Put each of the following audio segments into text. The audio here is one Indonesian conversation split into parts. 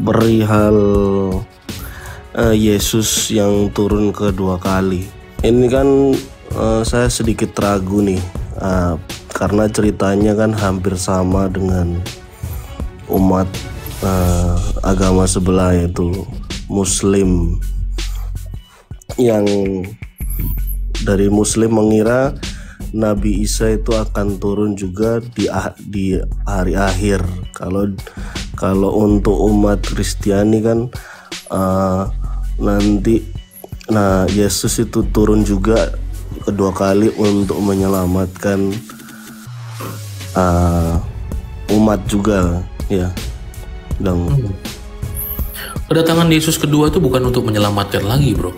perihal Yesus yang turun kedua kali. Ini kan saya sedikit ragu nih, karena ceritanya kan hampir sama dengan umat agama sebelah, yaitu Muslim. Yang dari Muslim mengira Nabi Isa itu akan turun juga di hari akhir. Kalau untuk umat Kristiani kan nanti Yesus itu turun juga kedua kali untuk menyelamatkan umat juga ya. Kedatangan Yesus kedua itu bukan untuk menyelamatkan lagi, bro.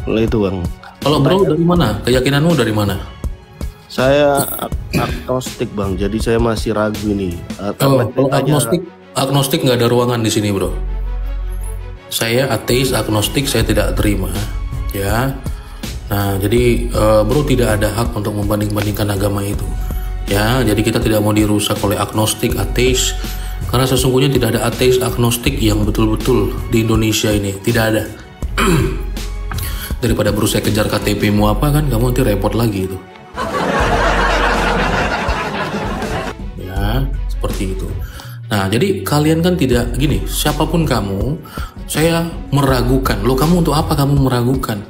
Itu bang. Kalau bro dari mana? Keyakinanmu dari mana? Saya agnostik bang, jadi saya masih ragu nih. Kalau agnostik nggak ada ruangan di sini, bro. Saya ateis, agnostik saya tidak terima, ya. Nah, jadi bro tidak ada hak untuk membanding-bandingkan agama itu, ya. Jadi kita tidak mau dirusak oleh agnostik, ateis, karena sesungguhnya tidak ada ateis, agnostik yang betul-betul di Indonesia ini, tidak ada. Daripada bro saya kejar KTP-mu apa kan, kamu nanti repot lagi itu. Ya, seperti itu. Nah, jadi kalian kan tidak gini, siapapun kamu, saya meragukan. Loh, kamu untuk apa kamu meragukan?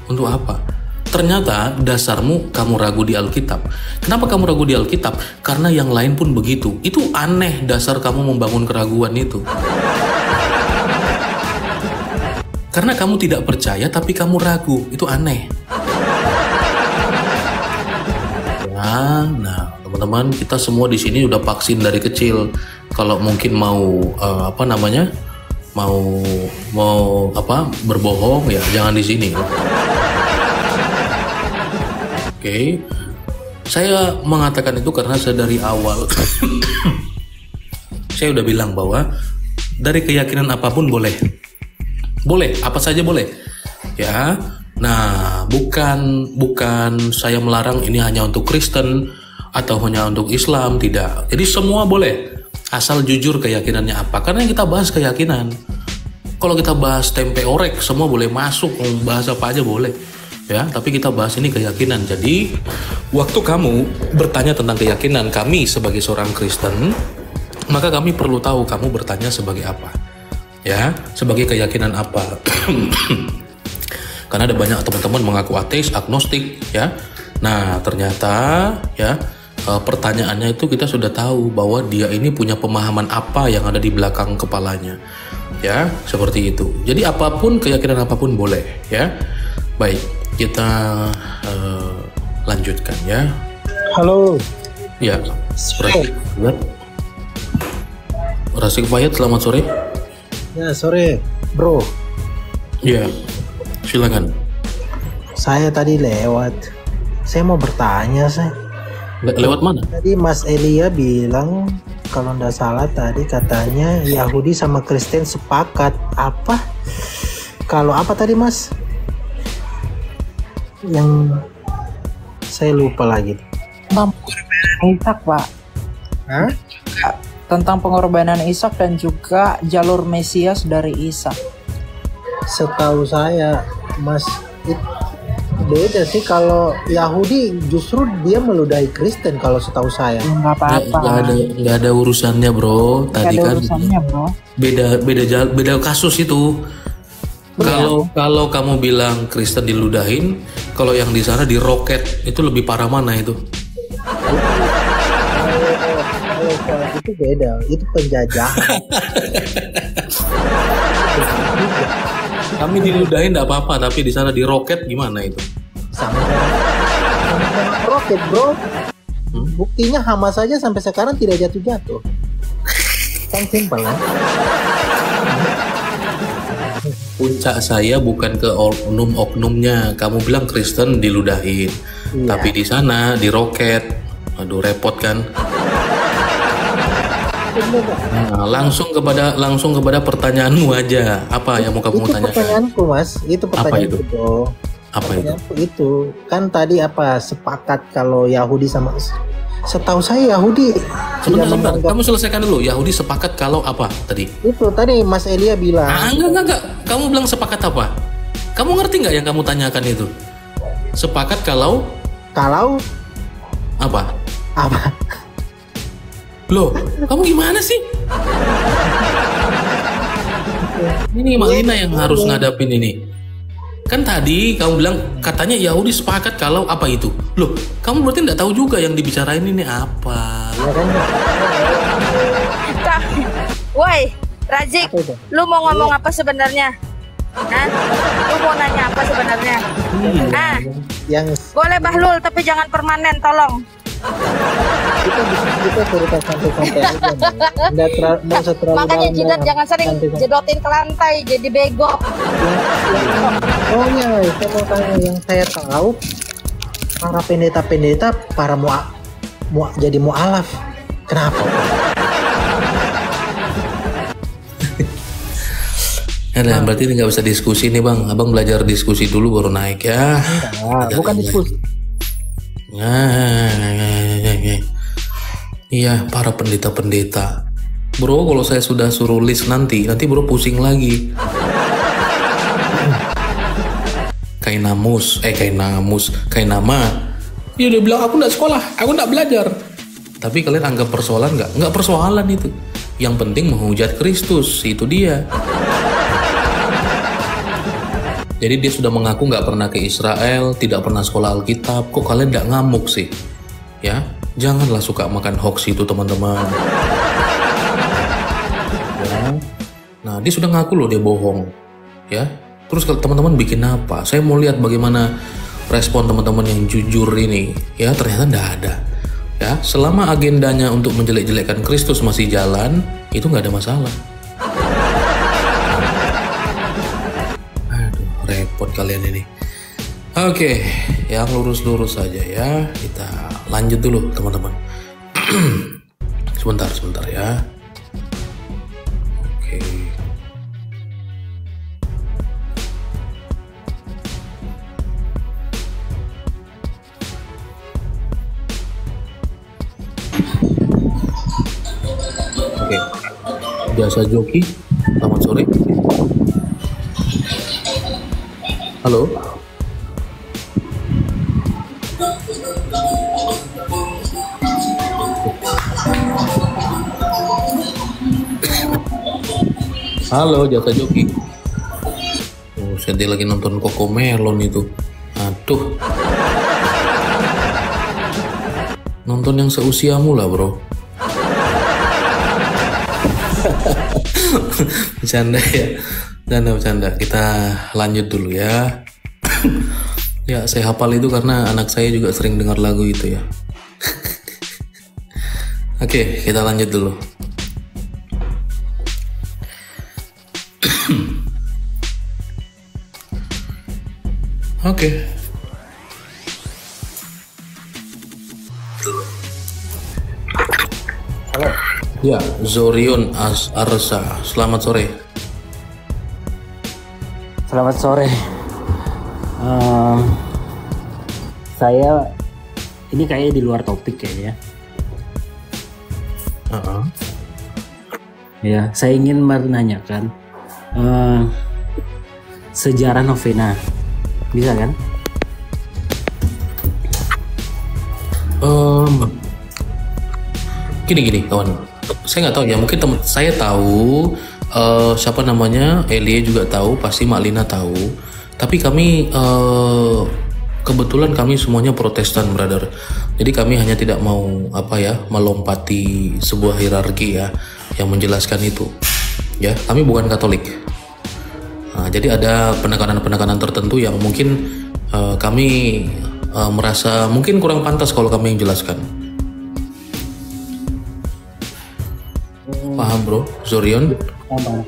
Untuk apa? Ternyata dasarmu kamu ragu di Alkitab. Kenapa kamu ragu di Alkitab? Karena yang lain pun begitu. Itu aneh dasar kamu membangun keraguan itu. Karena kamu tidak percaya tapi kamu ragu, itu aneh. Ya, nah teman-teman, kita semua di sini udah vaksin dari kecil. Kalau mungkin mau berbohong ya jangan di sini. Oke. Saya mengatakan itu karena saya dari awal saya udah bilang bahwa dari keyakinan apapun boleh. Boleh, apa saja boleh. Ya. Nah, bukan saya melarang ini hanya untuk Kristen atau hanya untuk Islam, tidak. Jadi semua boleh. Asal jujur keyakinannya apa. Karena yang kita bahas keyakinan. Kalau kita bahas tempe orek, semua boleh masuk, bahas apa aja boleh. Ya, tapi kita bahas ini keyakinan. Jadi, waktu kamu bertanya tentang keyakinan kami sebagai seorang Kristen, maka kami perlu tahu kamu bertanya sebagai apa. Ya, sebagai keyakinan apa? Karena ada banyak teman-teman mengaku ateis, agnostik, ya. Nah, ternyata ya pertanyaannya itu kita sudah tahu bahwa dia ini punya pemahaman apa yang ada di belakang kepalanya. Ya, seperti itu. Jadi apapun, keyakinan apapun boleh, ya. Baik, kita lanjutkan ya. Halo. Ya, Rasik Fayed, selamat sore. Ya, sore, bro. Ya, silakan. Saya tadi lewat. Saya mau bertanya, saya. Lewat mana? Tadi Mas Elia bilang, kalau nggak salah tadi katanya Yahudi sama Kristen sepakat. Apa? Kalau apa tadi, Mas? Yang saya lupa lagi. Tentang Ishak, Pak. Hah? Tentang pengorbanan Ishak dan juga jalur Mesias dari Ishak. Setahu saya, Mas, beda sih. Kalau Yahudi justru dia meludahi Kristen kalau setahu saya. Nggak apa-apa. Nggak ada urusannya, bro. Tadi kan bro. Beda kasus itu. Kalau kamu bilang Kristen diludahin, kalau yang di sana diroket, itu lebih parah mana itu? Itu beda, itu penjajahan. Kami diludahin nggak apa-apa, tapi di sana diroket gimana itu? Sama roket, bro. Buktinya Hamas saja sampai sekarang tidak jatuh-jatuh. Kan simpel kan? Puncak saya bukan ke oknum-oknumnya. Kamu bilang Kristen diludahin, tapi di sana diroket. Aduh, repot kan? Nah, langsung kepada pertanyaanmu aja. Apa yang mau kamu tanya? Itu pertanyaanku, Mas. Itu pertanyaanku, bro. Apa itu? Itu kan tadi apa, sepakat kalau Yahudi sama Setahu saya Yahudi Sebentar, tidak menganggap kamu selesaikan dulu. Yahudi sepakat kalau apa tadi? itu tadi Mas Elia bilang. Enggak. Kamu bilang sepakat apa? Kamu ngerti nggak yang kamu tanyakan itu? Sepakat kalau Kalau apa? apa? Loh, kamu gimana sih? Ini Malina yang harus ngadapin ini. Kan tadi kamu bilang katanya Yahudi sepakat kalau apa itu? Loh, kamu berarti nggak tahu juga yang dibicarain ini apa? Ya kan? Kak, woi, Razik, Apa itu? lu mau ngomong apa sebenarnya? Hah? Lu mau nanya apa sebenarnya? Ah, Yang boleh Bahlul, tapi jangan permanen, tolong. kita cerita santai-santai aja. Nggak mau terlalu Makanya dalam jidat dalam. jangan sering Santai-santai. jedotin ke lantai, jadi bego. Oh iya, saya mau tanya yang saya tahu para pendeta-pendeta para jadi mualaf. Kenapa? Ya, berarti ini nggak bisa diskusi nih bang. Abang belajar diskusi dulu baru naik ya. Bukan diskusi. Iya, para pendeta-pendeta. Bro, kalau saya sudah suruh list nanti bro pusing lagi. Kainama. Dia udah bilang aku nggak sekolah, aku nggak belajar. Tapi kalian anggap persoalan nggak? Nggak persoalan itu. Yang penting menghujat Kristus, itu dia. Jadi dia sudah mengaku nggak pernah ke Israel, tidak pernah sekolah Alkitab. Kok kalian nggak ngamuk sih? Ya, janganlah suka makan hoax itu teman-teman. Ya. Nah, dia sudah ngaku loh dia bohong. Ya, terus kalau teman-teman bikin apa? Saya mau lihat bagaimana respon teman-teman yang jujur ini. Ya, ternyata nggak ada. Ya, selama agendanya untuk menjelek-jelekkan Kristus masih jalan, itu nggak ada masalah. Repot kalian ini. Oke, yang lurus-lurus saja ya. Kita lanjut dulu teman-teman. Sebentar ya. Oke. Oke. Biasa joki. Selamat sore. Halo. Halo, jasa joki. Oh, saya lagi nonton Cocomelon itu. Aduh. Nonton yang seusiamu lah, bro. Bercanda ya. Bercanda. Kita lanjut dulu ya. Ya, saya hafal itu karena anak saya juga sering dengar lagu itu ya. Oke, kita lanjut dulu. Oke. Halo. Ya, Zorion Arsa. Selamat sore. Selamat sore. Saya ini kayaknya di luar topik kayaknya. Ya, saya ingin menanyakan sejarah novena, bisa kan? Gini kawan, saya nggak tahu ya. Mungkin teman saya tahu, siapa namanya, Elie juga tahu, pasti Malina tahu. Tapi kami kebetulan kami semuanya Protestan, brother. Jadi kami hanya tidak mau melompati sebuah hierarki ya yang menjelaskan itu. Ya, kami bukan Katolik. Nah, jadi ada penekanan-penekanan tertentu yang mungkin kami merasa mungkin kurang pantas kalau kami yang jelaskan. Paham bro, Zorion? Paham.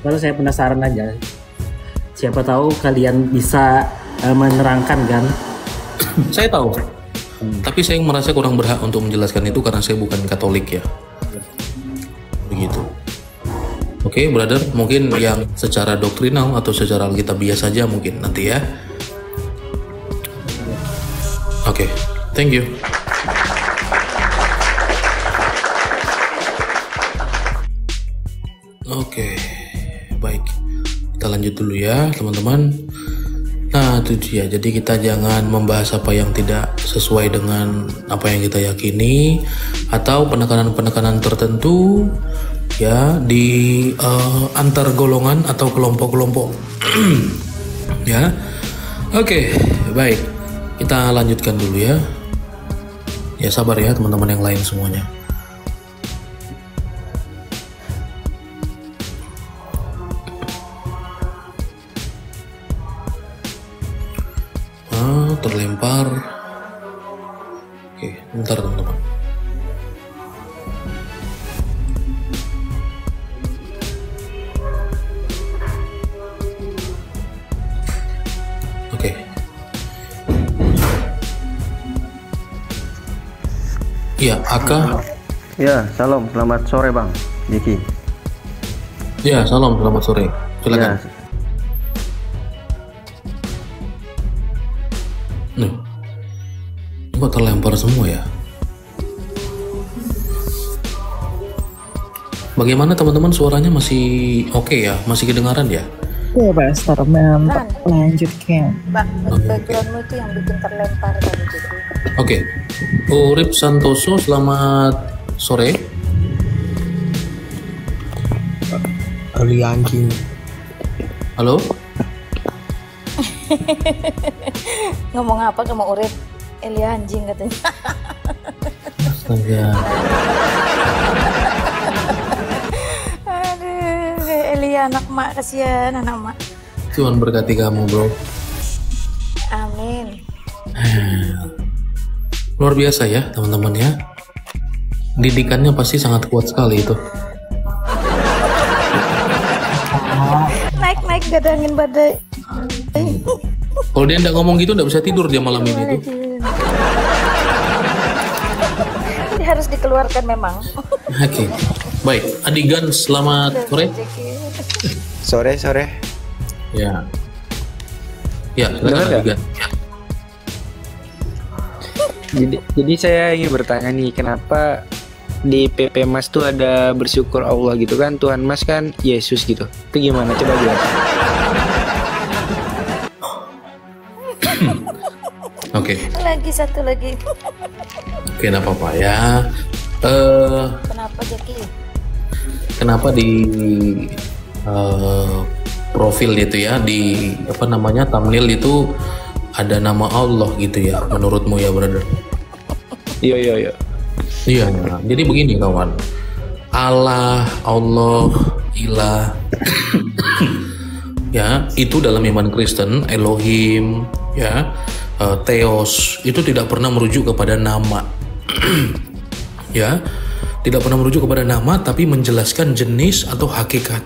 Lalu saya penasaran aja. Siapa tahu kalian bisa menerangkan kan? Saya tahu. Tapi saya merasa kurang berhak untuk menjelaskan itu karena saya bukan Katolik ya. Begitu. Oke, brother, mungkin yang secara doktrinal atau secara alkitabiah saja mungkin nanti ya. Oke, thank you. Oke, baik. Kita lanjut dulu ya, teman-teman. Nah, itu dia. Jadi kita jangan membahas apa yang tidak sesuai dengan apa yang kita yakini atau penekanan-penekanan tertentu ya di antar golongan atau kelompok-kelompok. Ya. Oke, baik. Kita lanjutkan dulu ya. Ya sabar ya teman-teman yang lain semuanya. Terlempar. Oke, bentar teman-teman. Oke. Iya, Aka. Ya, salam. Selamat sore, Bang Diki. Ya, salam. Selamat sore. Silakan. Ya, Kok terlempar semua ya? Bagaimana teman-teman, suaranya masih oke ya? Masih kedengaran ya? Iya, Pastor. Mantap. Lanjutkan. Backgroundmu itu yang bikin terlempar tadi gitu. Oke. Urip Santoso, selamat sore. Ali anjing. Halo? Ngomong apa kamu Urip? Elia anjing katanya. Astaga. Aduh, Elia anak mak, kasihan anak mak. Tuhan berkati kamu, bro. Amin. Luar biasa ya, teman-teman ya. Didikannya pasti sangat kuat sekali itu. Naik gak ada angin badai. Kalau dia nggak ngomong gitu, nggak bisa tidur dia malam ini tuh. Ini harus dikeluarkan memang. Oke, baik. Adigan, selamat sore. Sore. Ya. Ya, silakan Dengar nggak? Adigan. Jadi saya ingin bertanya nih, kenapa di PP Mas tuh ada bersyukur Allah gitu kan? Tuhan Mas kan Yesus gitu. Itu gimana? Coba jelasin. Oke. Lagi satu lagi. Oke, nggak apa-apa ya. Kenapa Jeki? Kenapa di profil itu ya, di apa namanya, thumbnail itu ada nama Allah gitu ya, menurutmu ya, brother? Iya. Iya. Jadi begini kawan, Allah, Ilah, ya itu dalam iman Kristen, Elohim, ya. Theos itu tidak pernah merujuk kepada nama. Ya, tidak pernah merujuk kepada nama, tapi menjelaskan jenis atau hakikat.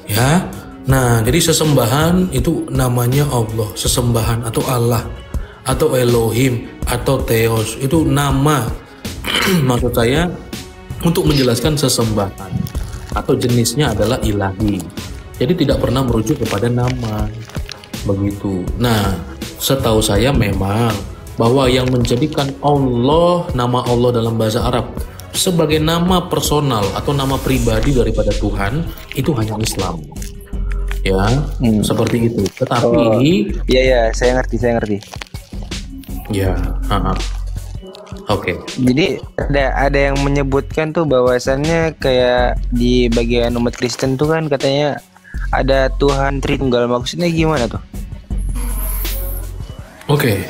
Ya, nah jadi sesembahan itu namanya Allah, sesembahan atau Allah, atau Elohim, atau Theos itu nama. Maksud saya untuk menjelaskan sesembahan atau jenisnya adalah ilahi. Jadi tidak pernah merujuk kepada nama. Begitu. Nah, setahu saya memang bahwa yang menjadikan Allah, nama Allah dalam bahasa Arab sebagai nama personal atau nama pribadi daripada Tuhan itu hanya Islam. Ya, seperti itu. Tetapi Iya, saya ngerti. ya, oke. Jadi ada yang menyebutkan tuh bahwasannya kayak di bagian umat Kristen tuh kan katanya ada Tuhan Tritunggal. Maksudnya gimana tuh? Oke.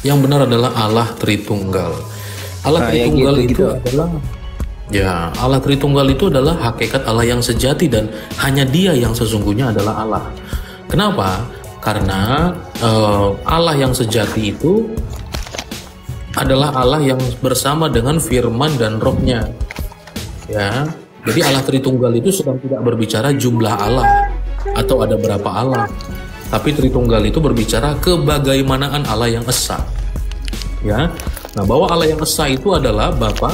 Yang benar adalah Allah Tritunggal. Allah Tritunggal ya gitu. itu adalah, ya, Allah Tritunggal itu adalah hakikat Allah yang sejati dan hanya Dia yang sesungguhnya adalah Allah. Kenapa? Karena Allah yang sejati itu adalah Allah yang bersama dengan firman dan rohnya. Ya, jadi Allah Tritunggal itu sedang tidak berbicara jumlah Allah atau ada berapa Allah, tapi Tritunggal itu berbicara kebagaimanaan Allah yang esa. Ya, nah bahwa Allah yang esa itu adalah Bapa,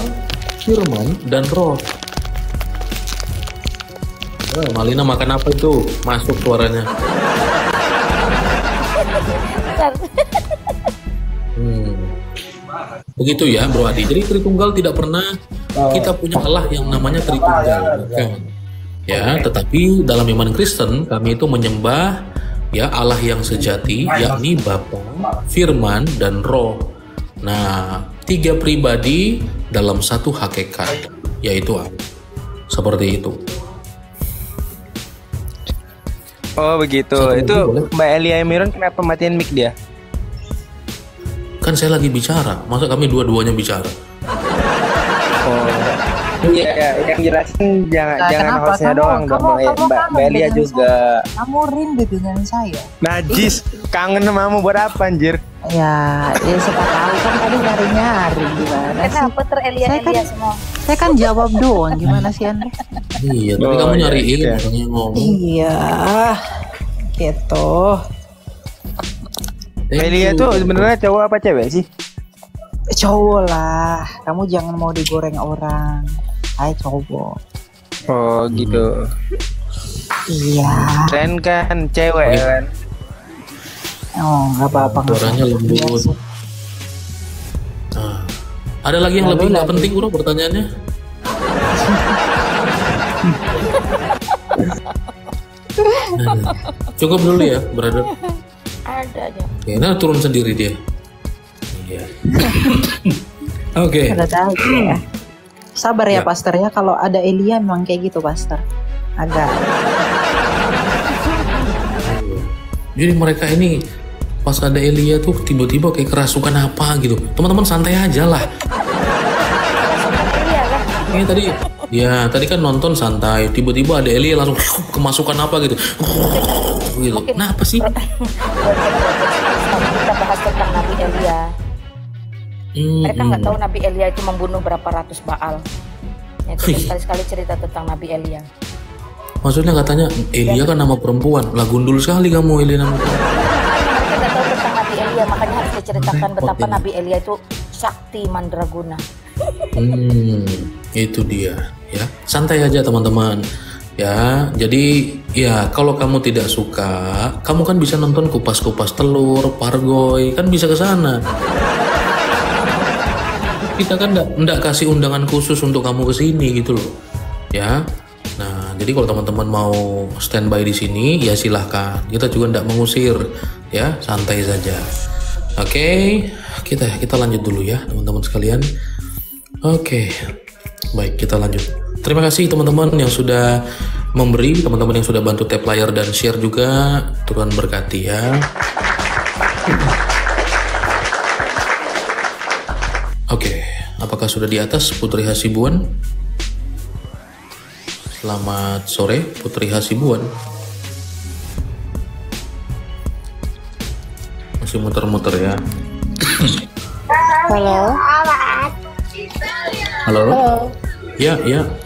Firman, dan Roh. Malina makan apa itu? Masuk suaranya. Begitu ya Bro Adi. Jadi Tritunggal tidak pernah kita punya Allah yang namanya Tritunggal. Bukan. Ya, tetapi dalam iman Kristen kami itu menyembah ya Allah yang sejati, yakni Bapa, Firman, dan Roh. Nah, 3 pribadi dalam satu hakikat, yaitu Allah. Seperti itu. Oh begitu. Itu Mbak Elia Emiron kenapa matiin mic dia? Kan saya lagi bicara, masa kami dua-duanya bicara? Iya, yang jelasin jangan Kenapa? hostnya doang dong, Mbak Elia dengan juga. Kamu rindu dengan saya. Najis, kangen sama kamu buat apa anjir? Ya siapa tahu kan tadi nyari gimana sih? Kenapa Elia semua? Saya kan jawab doang, gimana sih Anda? Iya, tadi kamu nyariin makanya ngomong. Iya, gitu. Elia tuh sebenarnya cowok apa cewek sih? Cowok lah, kamu jangan mau digoreng orang. Hai cowok. Oh gitu. Iya. Keren kan cewek kan? Oh nggak apa-apa. Suaranya lembut. Nah, ada lagi yang lebih nggak penting bro pertanyaannya? Cukup dulu ya, brother. Ada aja. Oke, nah turun sendiri dia. Iya. Oke. Ada tahu ya. Sabar ya, Pastor ya. Kalau ada Elia memang kayak gitu, Pastor. Agak. Jadi mereka ini pas ada Elia tuh tiba-tiba kayak kerasukan apa gitu. Teman-teman santai aja lah. Ini tadi, ya tadi kan nonton santai. Tiba-tiba ada Elia langsung kemasukan apa gitu. Gitu. Kenapa sih? Kita bahas tentang Nabi Elia. Mereka nggak tahu Nabi Elia itu membunuh berapa ratus Baal. Itu sekali-sekali cerita tentang Nabi Elia. Maksudnya katanya Elia kan nama perempuan. Lah gundul sekali kamu Elia nama perempuan. Mereka nggak tahu tentang Nabi Elia, makanya harus diceritakan betapa Nabi Elia itu sakti mandraguna. Itu dia ya. Santai aja teman-teman. Ya, jadi ya kalau kamu tidak suka, kamu kan bisa nonton Kupas-Kupas Telur, Pargoy, kan bisa ke sana. Kita kan enggak kasih undangan khusus untuk kamu ke sini gitu loh. Ya. Nah, jadi kalau teman-teman mau standby di sini ya silahkan. Kita juga enggak mengusir ya, santai saja. Oke, kita lanjut dulu ya, teman-teman sekalian. Oke. Baik, kita lanjut. Terima kasih teman-teman yang sudah memberi, teman-teman yang sudah bantu tap layar dan share juga. Tuhan berkati ya. Oke, apakah sudah di atas Putri Hasibuan? Selamat sore Putri Hasibuan. Masih muter-muter ya. Halo. Halo. Ya,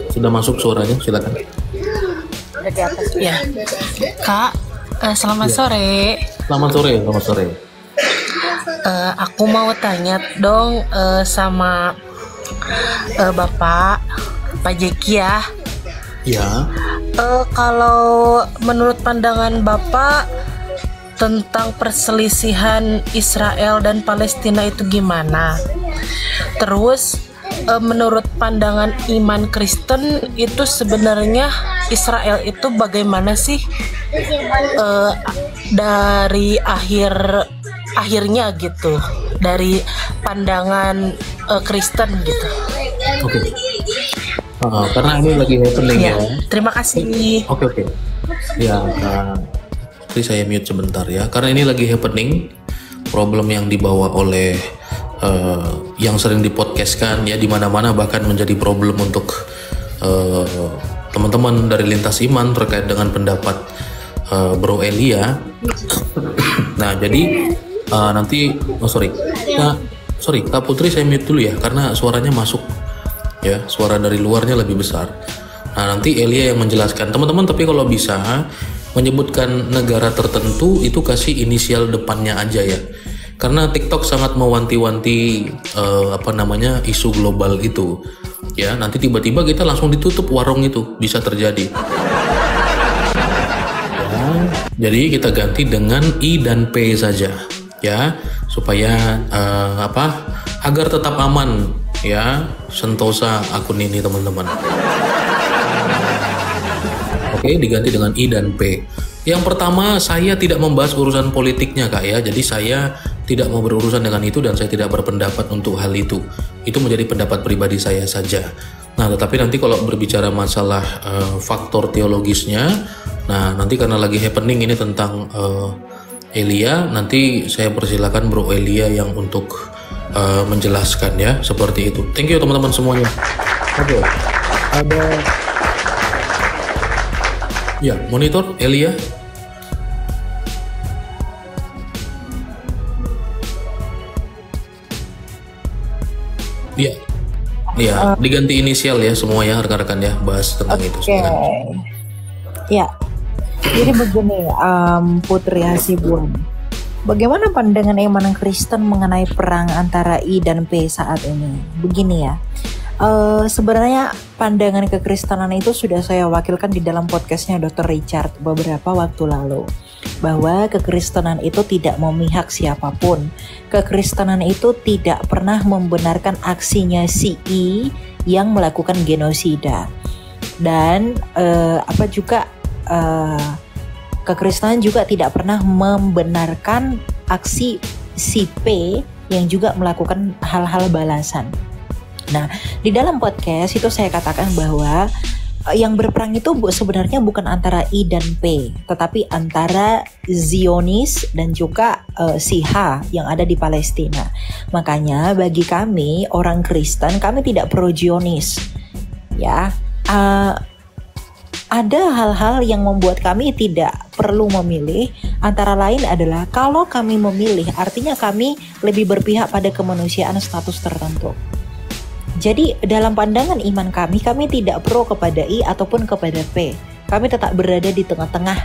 sudah masuk suaranya, silakan. Udah di atas. Ya. Kak, selamat sore. Selamat sore. Aku mau tanya dong sama Bapak Pak Jeki ya. Ya. Kalau menurut pandangan Bapak tentang perselisihan Israel dan Palestina itu gimana? Terus menurut pandangan iman Kristen itu sebenarnya Israel itu bagaimana sih dari akhirnya gitu, dari pandangan Kristen gitu. Oke. Karena ini lagi happening ya. Terima kasih. Oke. Ya, nanti saya mute sebentar ya. Karena ini lagi happening, problem yang dibawa oleh yang sering dipodcastkan ya di mana-mana, bahkan menjadi problem untuk teman-teman dari lintas iman terkait dengan pendapat Bro Elia. Nah, jadi nanti Kak Putri saya mute dulu ya karena suaranya masuk ya, suara dari luarnya lebih besar. Nah, nanti Elia yang menjelaskan teman-teman, tapi kalau bisa menyebutkan negara tertentu itu kasih inisial depannya aja ya. Karena TikTok sangat mewanti-wanti isu global itu. Ya, nanti tiba-tiba kita langsung ditutup warung itu, bisa terjadi. Ya, jadi kita ganti dengan I dan P saja, ya, supaya agar tetap aman, ya, sentosa akun ini teman-teman. Oke, diganti dengan I dan P. Yang pertama, saya tidak membahas urusan politiknya, Kak ya. Jadi saya tidak mau berurusan dengan itu dan saya tidak berpendapat untuk hal itu. Itu menjadi pendapat pribadi saya saja. Nah, tetapi nanti kalau berbicara masalah faktor teologisnya, nah nanti karena lagi happening ini tentang Elia, nanti saya persilakan Bro Elia yang untuk menjelaskan ya, seperti itu. Thank you teman-teman semuanya. Oke. Ada ya, monitor Elia. Iya. Iya, diganti inisial ya semua ya rekan-rekan ya, bahas tentang itu sekarang. Ya. Jadi begini, Putri Hasibuan. Bagaimana pandangan Iman Kristen mengenai perang antara I dan P saat ini? Begini ya. Sebenarnya pandangan kekristenan itu sudah saya wakilkan di dalam podcastnya Dr. Richard beberapa waktu lalu, bahwa kekristenan itu tidak memihak siapapun. Kekristenan itu tidak pernah membenarkan aksinya si I yang melakukan genosida, dan kekristenan juga tidak pernah membenarkan aksi si P yang juga melakukan hal-hal balasan. Nah, di dalam podcast itu saya katakan bahwa yang berperang itu sebenarnya bukan antara I dan P, tetapi antara Zionis dan juga si H yang ada di Palestina. Makanya bagi kami orang Kristen, kami tidak pro Zionis. Ya, ada hal-hal yang membuat kami tidak perlu memilih. Antara lain adalah kalau kami memilih, artinya kami lebih berpihak pada kemanusiaan status tertentu. Jadi dalam pandangan iman kami tidak pro kepada I ataupun kepada P. Kami tetap berada di tengah-tengah.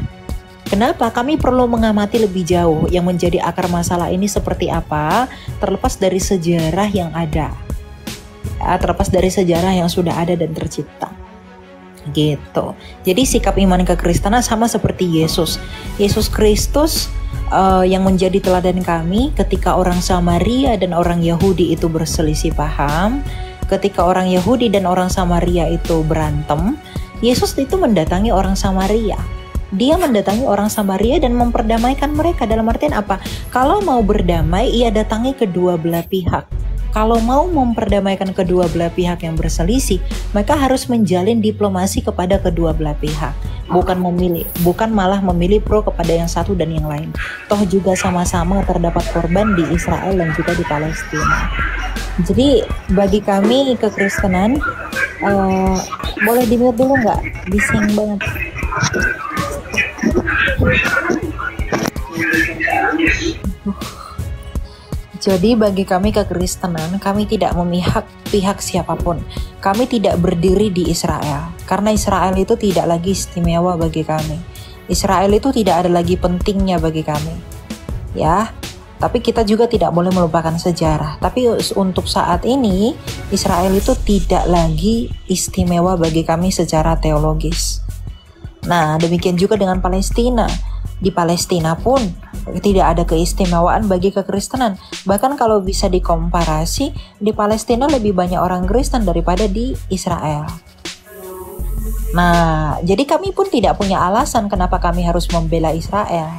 Kenapa? Kami perlu mengamati lebih jauh yang menjadi akar masalah ini seperti apa, terlepas dari sejarah yang ada. Ya, terlepas dari sejarah yang sudah ada dan tercipta. Gitu. Jadi sikap iman kekristenan sama seperti Yesus. Yesus Kristus yang menjadi teladan kami ketika orang Samaria dan orang Yahudi itu berselisih paham. Ketika orang Yahudi dan orang Samaria itu berantem, Yesus itu mendatangi orang Samaria. Dia mendatangi orang Samaria dan memperdamaikan mereka. Dalam artian apa? Kalau mau berdamai, ia datangi kedua belah pihak. Kalau mau memperdamaikan kedua belah pihak yang berselisih, maka harus menjalin diplomasi kepada kedua belah pihak. Bukan malah memilih pro kepada yang satu dan yang lain. Toh juga sama-sama terdapat korban di Israel dan juga di Palestina. Jadi bagi kami kekristenan, boleh di-mute dulu nggak? Bising banget. Jadi bagi kami kekristenan, kami tidak memihak pihak siapapun. Kami tidak berdiri di Israel, karena Israel itu tidak lagi istimewa bagi kami. Israel itu tidak ada lagi pentingnya bagi kami. Ya, tapi kita juga tidak boleh melupakan sejarah. Tapi untuk saat ini, Israel itu tidak lagi istimewa bagi kami secara teologis. Nah, demikian juga dengan Palestina. Di Palestina pun tidak ada keistimewaan bagi kekristenan. Bahkan kalau bisa dikomparasi, di Palestina lebih banyak orang Kristen daripada di Israel. Nah, jadi kami pun tidak punya alasan kenapa kami harus membela Israel.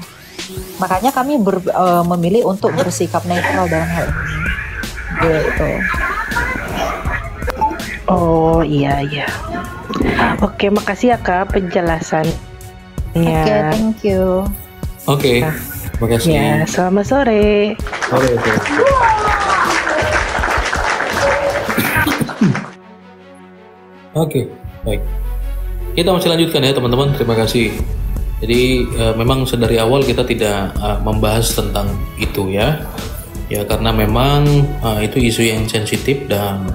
Makanya kami memilih untuk bersikap netral dalam hal ini. Gitu. Oh iya. Oke, makasih ya Kak penjelasannya. Oke, thank you. Oke, makasih. Ya, selamat sore. Oke, baik. Kita masih lanjutkan ya teman-teman. Terima kasih. Jadi memang sedari awal kita tidak membahas tentang itu ya. Ya karena memang itu isu yang sensitif dan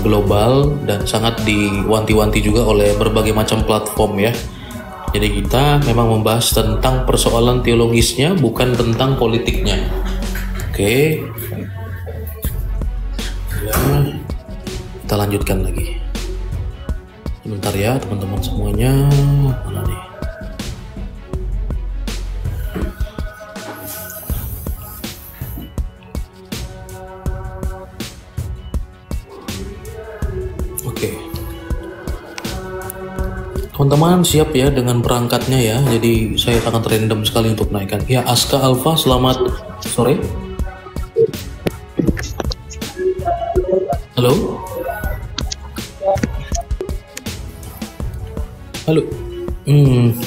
global dan sangat diwanti-wanti juga oleh berbagai macam platform ya. Jadi kita memang membahas tentang persoalan teologisnya, bukan tentang politiknya. Oke. Ya, kita lanjutkan lagi. Sebentar ya teman-teman semuanya. Mana nih? Teman-teman siap ya dengan perangkatnya ya. Jadi saya sangat random sekali untuk naikkan. Ya, Aska Alfa, selamat sore. Halo. Halo.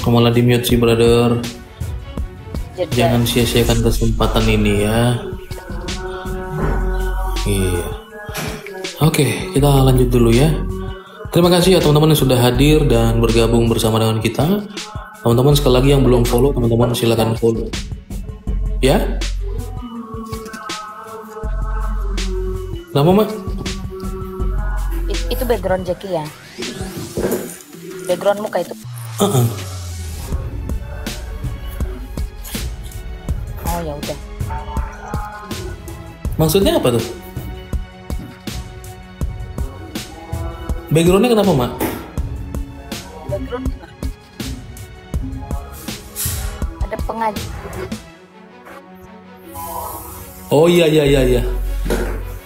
Malah di mute sih, brother. Jangan sia-siakan kesempatan ini ya. Iya. Oke, kita lanjut dulu ya. Terima kasih ya teman-teman yang sudah hadir dan bergabung bersama dengan kita. Teman-teman sekali lagi yang belum follow, teman-teman silakan follow. Ya? Kenapa, Mak? Itu background Jackie ya? Background muka itu? Oh ya udah. Maksudnya apa tuh? Backgroundnya kenapa, Mak? Background ada pengaji. Oh iya.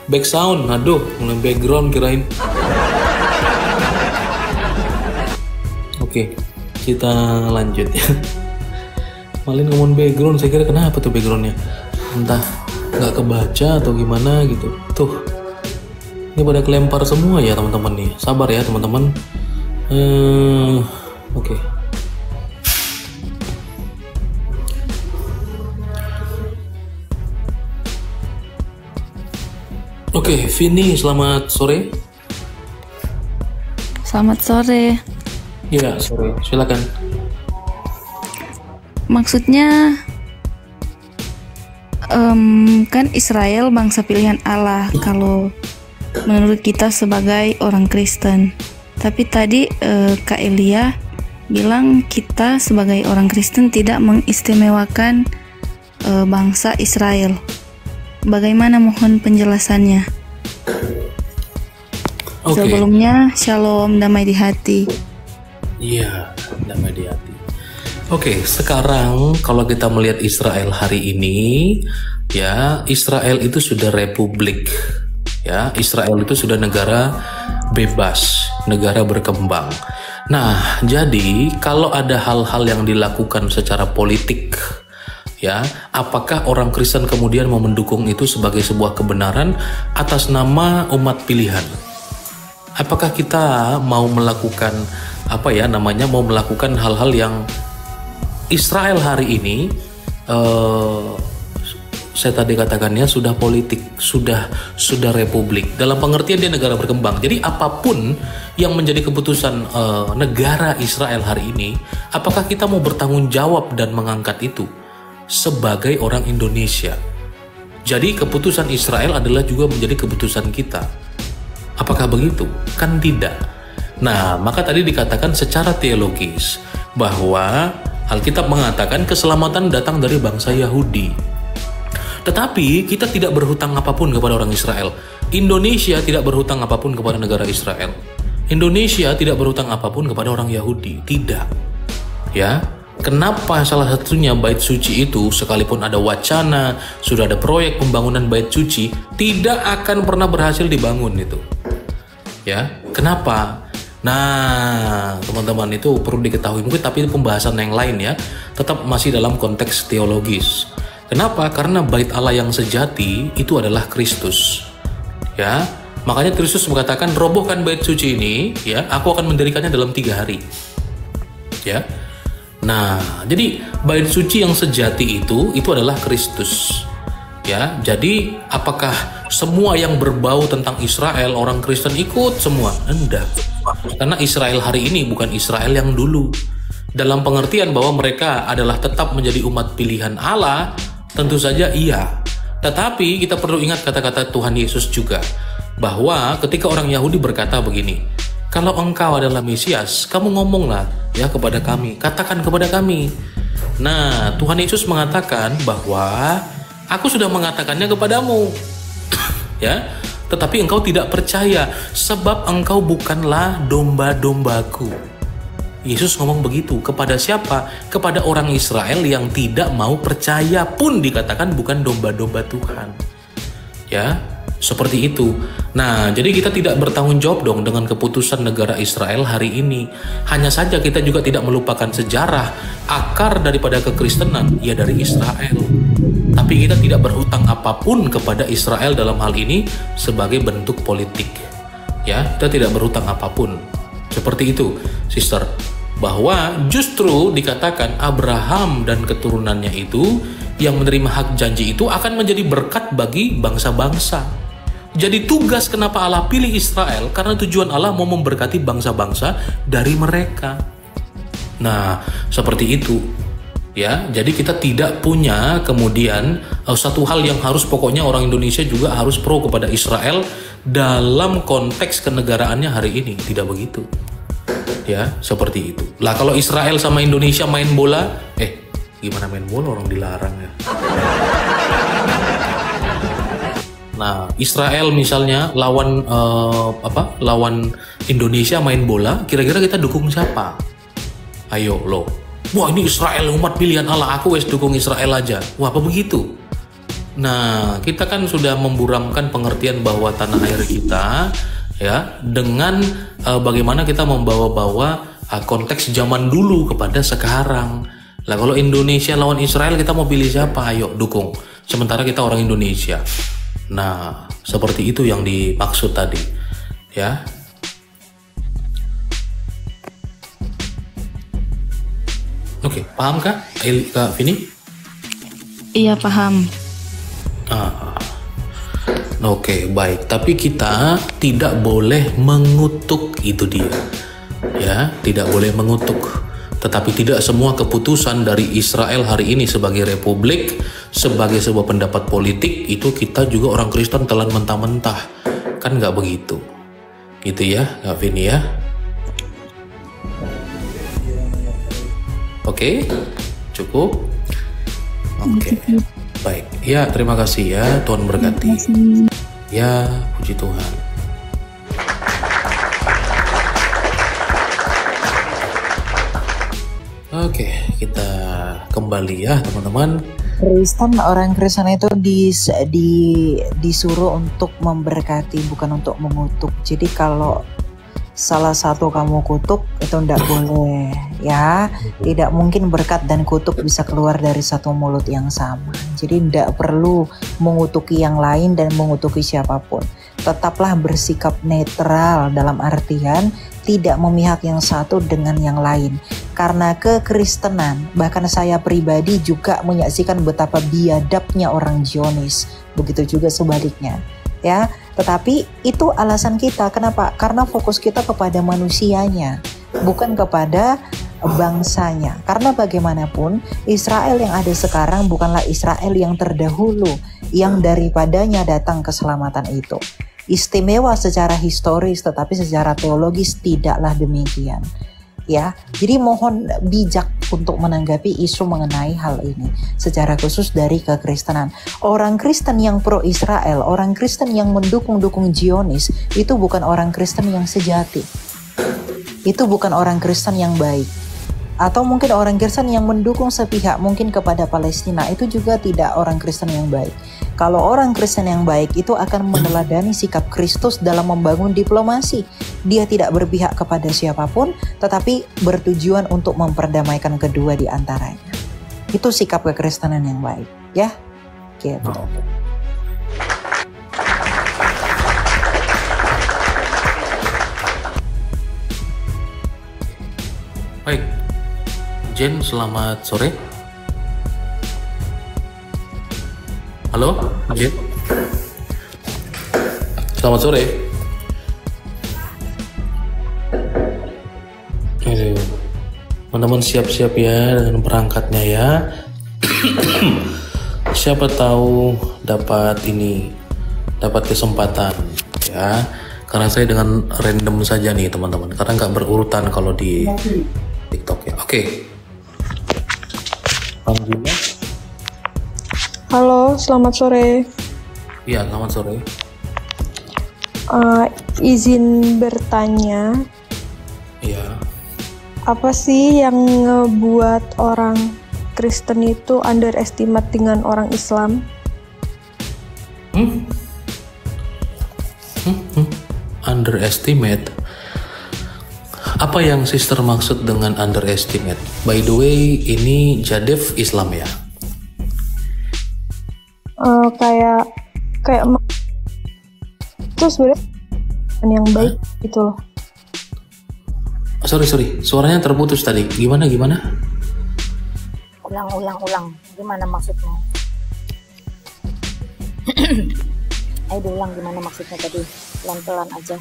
Back sound, aduh, mulai background kirain. Oke, kita lanjut ya. Malin ngomong background, saya kira kenapa tuh backgroundnya? Entah nggak kebaca atau gimana gitu. Tuh. Ini pada kelempar semua ya teman-teman nih. Sabar ya teman-teman. Oke. Oke, Vini, selamat sore. Selamat sore. Iya, sore. Silakan. Maksudnya kan Israel bangsa pilihan Allah kalau menurut kita sebagai orang Kristen. Tapi tadi Kak Elia bilang kita sebagai orang Kristen tidak mengistimewakan bangsa Israel. Bagaimana, mohon penjelasannya? Okay. Sebelumnya, shalom, damai di hati. Iya, damai di hati. Oke, sekarang kalau kita melihat Israel hari ini, ya, Israel itu sudah republik. Ya, Israel itu sudah negara bebas, negara berkembang. Nah, jadi kalau ada hal-hal yang dilakukan secara politik, ya, apakah orang Kristen kemudian mau mendukung itu sebagai sebuah kebenaran atas nama umat pilihan? Apakah kita mau melakukan mau melakukan hal-hal yang Israel hari ini saya tadi katakannya sudah politik, sudah republik. Dalam pengertian dia negara berkembang. Jadi apapun yang menjadi keputusan negara Israel hari ini, apakah kita mau bertanggung jawab dan mengangkat itu sebagai orang Indonesia? Jadi keputusan Israel adalah juga menjadi keputusan kita. Apakah begitu? Kan tidak. Nah, maka tadi dikatakan secara teologis bahwa Alkitab mengatakan keselamatan datang dari bangsa Yahudi. Tetapi kita tidak berhutang apapun kepada orang Israel. Indonesia tidak berhutang apapun kepada negara Israel. Indonesia tidak berhutang apapun kepada orang Yahudi. Tidak. Ya. Kenapa salah satunya bait suci itu, sekalipun ada wacana, sudah ada proyek pembangunan bait suci, tidak akan pernah berhasil dibangun itu. Ya. Kenapa? Nah, teman-teman, itu perlu diketahui mungkin, tapi itu pembahasan yang lain ya. Tetap masih dalam konteks teologis. Kenapa? Karena bait Allah yang sejati itu adalah Kristus. Ya, makanya Kristus mengatakan, robohkan bait suci ini, ya, aku akan mendirikannya dalam 3 hari. Ya, nah, jadi bait suci yang sejati itu adalah Kristus. Ya, jadi apakah semua yang berbau tentang Israel orang Kristen ikut semua? Enggak, karena Israel hari ini bukan Israel yang dulu. Dalam pengertian bahwa mereka adalah tetap menjadi umat pilihan Allah. Tentu saja iya. Tetapi kita perlu ingat kata-kata Tuhan Yesus juga, bahwa ketika orang Yahudi berkata begini, kalau engkau adalah Mesias, kamu ngomonglah ya kepada kami, katakan kepada kami. Nah, Tuhan Yesus mengatakan bahwa aku sudah mengatakannya kepadamu. Ya, tetapi engkau tidak percaya, sebab engkau bukanlah domba-dombaku. Yesus ngomong begitu kepada siapa? Kepada orang Israel yang tidak mau percaya pun dikatakan bukan domba-domba Tuhan. Ya, seperti itu. Nah, jadi kita tidak bertanggung jawab dong dengan keputusan negara Israel hari ini. Hanya saja kita juga tidak melupakan sejarah, akar daripada kekristenan, ya dari Israel. Tapi kita tidak berhutang apapun kepada Israel dalam hal ini sebagai bentuk politik. Ya, kita tidak berhutang apapun. Seperti itu, sister. Bahwa justru dikatakan Abraham dan keturunannya itu yang menerima hak janji itu akan menjadi berkat bagi bangsa-bangsa. Jadi tugas kenapa Allah pilih Israel, karena tujuan Allah mau memberkati bangsa-bangsa dari mereka. Nah, seperti itu. Ya, jadi kita tidak punya kemudian satu hal yang harus pokoknya orang Indonesia juga harus pro kepada Israel dalam konteks kenegaraannya hari ini. Tidak begitu. Ya, seperti itu. Lah kalau Israel sama Indonesia main bola, gimana main bola, orang dilarang ya. Nah, Israel misalnya lawan lawan Indonesia main bola, kira-kira kita dukung siapa? Ayo lo. Wah, ini Israel umat pilihan Allah, aku wes dukung Israel aja. Wah, apa begitu? Nah, kita kan sudah memburamkan pengertian bahwa tanah air kita ya dengan bagaimana kita membawa-bawa konteks zaman dulu kepada sekarang. Lah kalau Indonesia lawan Israel, kita mau pilih siapa? Ayo dukung. Sementara kita orang Indonesia. Nah, seperti itu yang dimaksud tadi, ya. Oke, paham Kak Vini? Iya, paham. Oke, baik. Tapi kita tidak boleh mengutuk, itu dia. Ya, tidak boleh mengutuk. Tetapi tidak semua keputusan dari Israel hari ini sebagai republik, sebagai sebuah pendapat politik, itu kita juga orang Kristen telan mentah-mentah. Kan nggak begitu. Gitu ya, Kak Vini ya. Oke, cukup? Oke, baik. Ya, terima kasih ya, Tuhan berkati. Ya, puji Tuhan. Oke, kita kembali ya teman-teman. Orang Kristen itu disuruh untuk memberkati, bukan untuk mengutuk. Jadi kalau salah satu kamu kutuk, itu tidak boleh ya. Tidak mungkin berkat dan kutuk bisa keluar dari satu mulut yang sama. Jadi tidak perlu mengutuki yang lain dan mengutuki siapapun. Tetaplah bersikap netral, dalam artian tidak memihak yang satu dengan yang lain. Karena kekristenan, bahkan saya pribadi juga menyaksikan betapa biadabnya orang Zionis. Begitu juga sebaliknya. Ya, tetapi itu alasan kita. Kenapa? Karena fokus kita kepada manusianya, bukan kepada bangsanya. Karena bagaimanapun Israel yang ada sekarang bukanlah Israel yang terdahulu, yang daripadanya datang keselamatan itu. Istimewa secara historis, tetapi secara teologis tidaklah demikian. Ya, jadi mohon bijak untuk menanggapi isu mengenai hal ini secara khusus dari kekristenan. Orang Kristen yang pro Israel, orang Kristen yang mendukung Zionis, itu bukan orang Kristen yang sejati. Itu bukan orang Kristen yang baik. Atau mungkin orang Kristen yang mendukung sepihak mungkin kepada Palestina, itu juga tidak orang Kristen yang baik. Kalau orang Kristen yang baik itu akan meneladani sikap Kristus dalam membangun diplomasi. Dia tidak berpihak kepada siapapun, tetapi bertujuan untuk memperdamaikan kedua di antaranya. Itu sikap kekristenan yang baik, ya. Gitu. Baik, Jen, selamat sore. Halo, Jen. Selamat sore. Teman-teman siap-siap ya dengan perangkatnya ya. Siapa tahu dapat kesempatan ya. Karena saya dengan random saja nih teman-teman. Karena nggak berurutan kalau di TikTok ya. Oke. Panggilnya. Halo, selamat sore. Iya, selamat sore. Izin bertanya. Iya. Apa sih yang ngebuat orang Kristen itu underestimate dengan orang Islam? underestimate. Apa yang sister maksud dengan underestimate? By the way, ini Jadev Islam ya? Kayak itu sebenarnya yang baik gitu loh. Sorry, suaranya terputus tadi. Gimana? Ulang. Gimana maksudnya? Ayo diulang gimana maksudnya tadi. Pelan-pelan aja.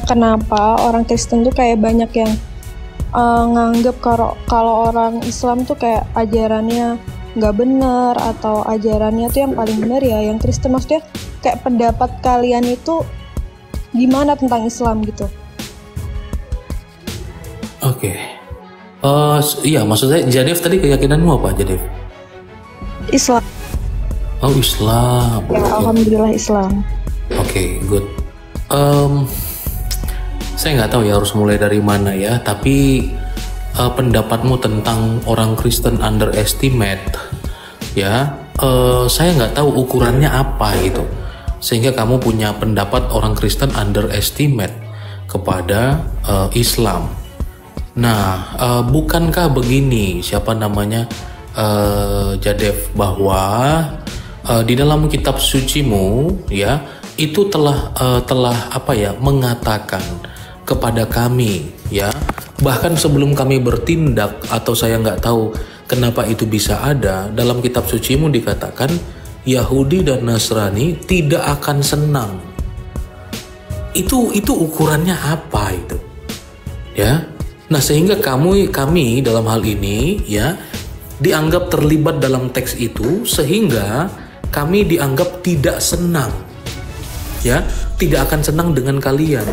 Kenapa orang Kristen tuh kayak banyak yang nganggep kalau orang Islam tuh kayak ajarannya nggak benar atau ajarannya tuh yang paling benar ya yang Kristen. Maksudnya kayak pendapat kalian itu gimana tentang Islam gitu? Oke. Iya, maksudnya Jadev tadi keyakinanmu apa, Jadev? Islam. Oh, Islam. Ya, alhamdulillah Islam. Oke, good. Saya nggak tahu ya harus mulai dari mana ya, tapi pendapatmu tentang orang Kristen underestimate, ya, saya nggak tahu ukurannya apa gitu, sehingga kamu punya pendapat orang Kristen underestimate kepada Islam. Nah, bukankah begini, Jadev, bahwa di dalam kitab sucimu, ya, itu telah mengatakan kepada kami, ya, bahkan sebelum kami bertindak, atau saya nggak tahu kenapa itu bisa ada, dalam kitab sucimu dikatakan Yahudi dan Nasrani tidak akan senang. Itu ukurannya apa itu, ya? Nah, sehingga kami dalam hal ini, ya, dianggap terlibat dalam teks itu, sehingga kami dianggap tidak senang, ya, tidak akan senang dengan kalian,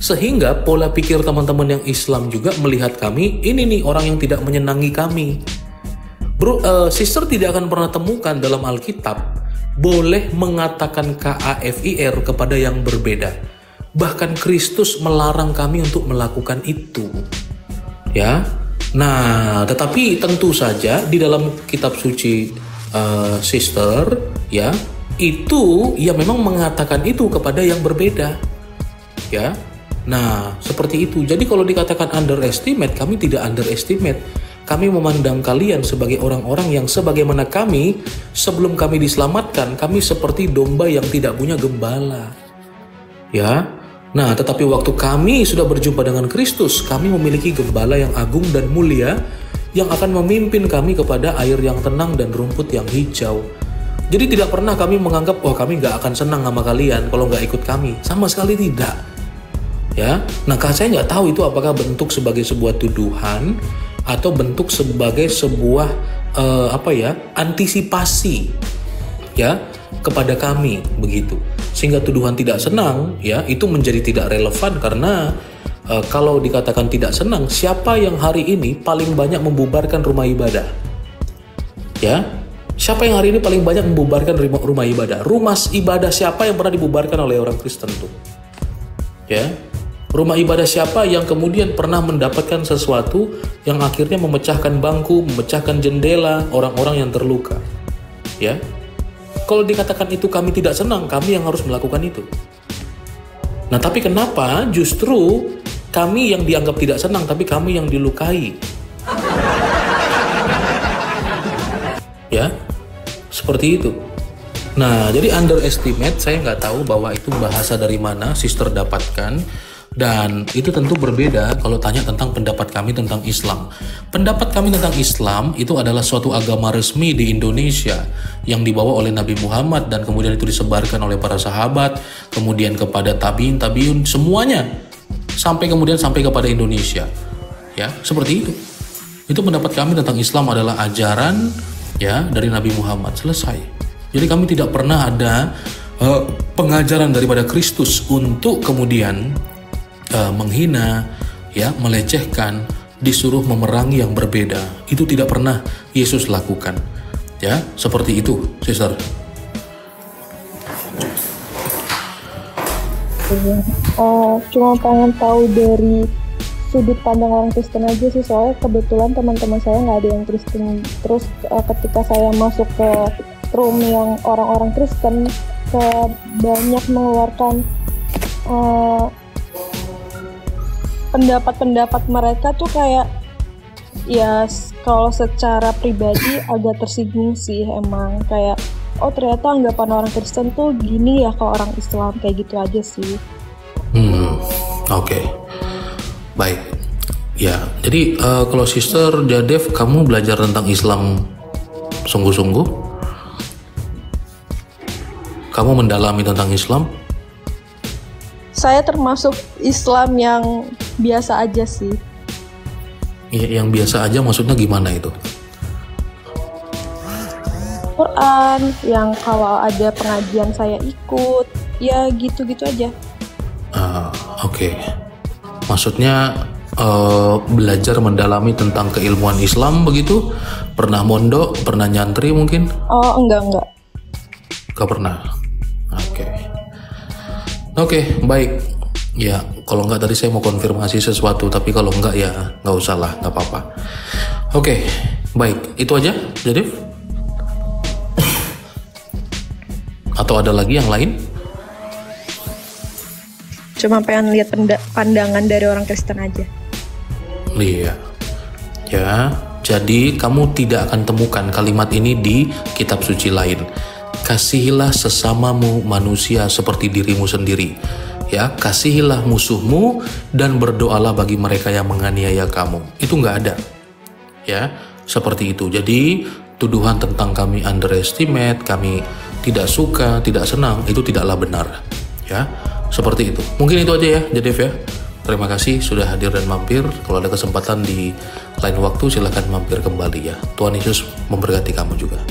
sehingga pola pikir teman-teman yang Islam juga melihat kami ini nih orang yang tidak menyenangi kami. Sister tidak akan pernah temukan dalam Alkitab boleh mengatakan kafir kepada yang berbeda. Bahkan Kristus melarang kami untuk melakukan itu, ya. Nah, tetapi tentu saja di dalam kitab suci sister, ya, itu ya memang mengatakan itu kepada yang berbeda, ya. Nah, seperti itu. Jadi kalau dikatakan underestimate, kami tidak underestimate. Kami memandang kalian sebagai orang-orang yang sebagaimana kami, sebelum kami diselamatkan, kami seperti domba yang tidak punya gembala, ya. Nah, tetapi waktu kami sudah berjumpa dengan Kristus, kami memiliki gembala yang agung dan mulia yang akan memimpin kami kepada air yang tenang dan rumput yang hijau. Jadi tidak pernah kami menganggap, wah, kami nggak akan senang sama kalian kalau nggak ikut kami. Sama sekali tidak, ya. Nah, saya nggak tahu itu apakah bentuk sebagai sebuah tuduhan atau bentuk sebagai sebuah antisipasi, ya, kepada kami begitu. Sehingga tuduhan tidak senang, ya, itu menjadi tidak relevan karena kalau dikatakan tidak senang, siapa yang hari ini paling banyak membubarkan rumah ibadah? Ya, siapa yang hari ini paling banyak membubarkan rumah ibadah? Rumah ibadah siapa yang pernah dibubarkan oleh orang Kristen tuh? Ya, rumah ibadah siapa yang kemudian pernah mendapatkan sesuatu yang akhirnya memecahkan bangku, memecahkan jendela orang-orang yang terluka? Ya, kalau dikatakan itu kami tidak senang, kami yang harus melakukan itu. Nah, tapi kenapa justru kami yang dianggap tidak senang, tapi kami yang dilukai? Ya, seperti itu. Nah, jadi underestimate, saya nggak tahu bahwa itu bahasa dari mana sister dapatkan. Dan itu tentu berbeda kalau tanya tentang pendapat kami tentang Islam. Pendapat kami tentang Islam itu adalah suatu agama resmi di Indonesia yang dibawa oleh Nabi Muhammad dan kemudian itu disebarkan oleh para sahabat, kemudian kepada tabiin, semuanya sampai kepada Indonesia. Ya, seperti itu. Itu pendapat kami tentang Islam adalah ajaran, ya, dari Nabi Muhammad. Selesai. Jadi kami tidak pernah ada pengajaran daripada Kristus untuk kemudian menghina, ya, melecehkan, disuruh memerangi yang berbeda. Itu tidak pernah Yesus lakukan, ya, seperti itu, sister. Cuma pengen tahu dari sudut pandang orang Kristen aja sih, soalnya kebetulan teman-teman saya nggak ada yang Kristen. Terus ketika saya masuk ke room yang orang-orang Kristen, banyak mengeluarkan eh, pendapat-pendapat mereka tuh kayak ya kalau secara pribadi agak tersinggung sih emang, kayak oh ternyata anggapan orang Kristen tuh gini ya ke orang Islam, kayak gitu aja sih. Oke. Baik. Ya, jadi kalau Sister Jadev, kamu belajar tentang Islam sungguh-sungguh? Kamu mendalami tentang Islam? Saya termasuk Islam yang biasa aja sih. Yang biasa aja maksudnya gimana itu? Quran, yang kalau ada pengajian saya ikut, ya gitu-gitu aja. Oke. Maksudnya belajar mendalami tentang keilmuan Islam begitu? Pernah mondok, pernah nyantri mungkin? Oh, enggak. Gak pernah. Oke, baik. Ya, kalau enggak tadi saya mau konfirmasi sesuatu, tapi kalau enggak ya nggak usah lah, nggak apa-apa. Oke, baik. Itu aja, Jadev? Atau ada lagi yang lain? Cuma pengen lihat pandangan dari orang Kristen aja. Iya. Ya, jadi kamu tidak akan temukan kalimat ini di kitab suci lain. Kasihilah sesamamu manusia seperti dirimu sendiri. Ya, kasihilah musuhmu dan berdoalah bagi mereka yang menganiaya kamu. Itu nggak ada. Ya, seperti itu. Jadi tuduhan tentang kami underestimate, kami tidak suka, tidak senang, itu tidaklah benar. Ya, seperti itu. Mungkin itu aja ya, Jadev ya. Terima kasih sudah hadir dan mampir. Kalau ada kesempatan di lain waktu silahkan mampir kembali ya. Tuhan Yesus memberkati kamu juga.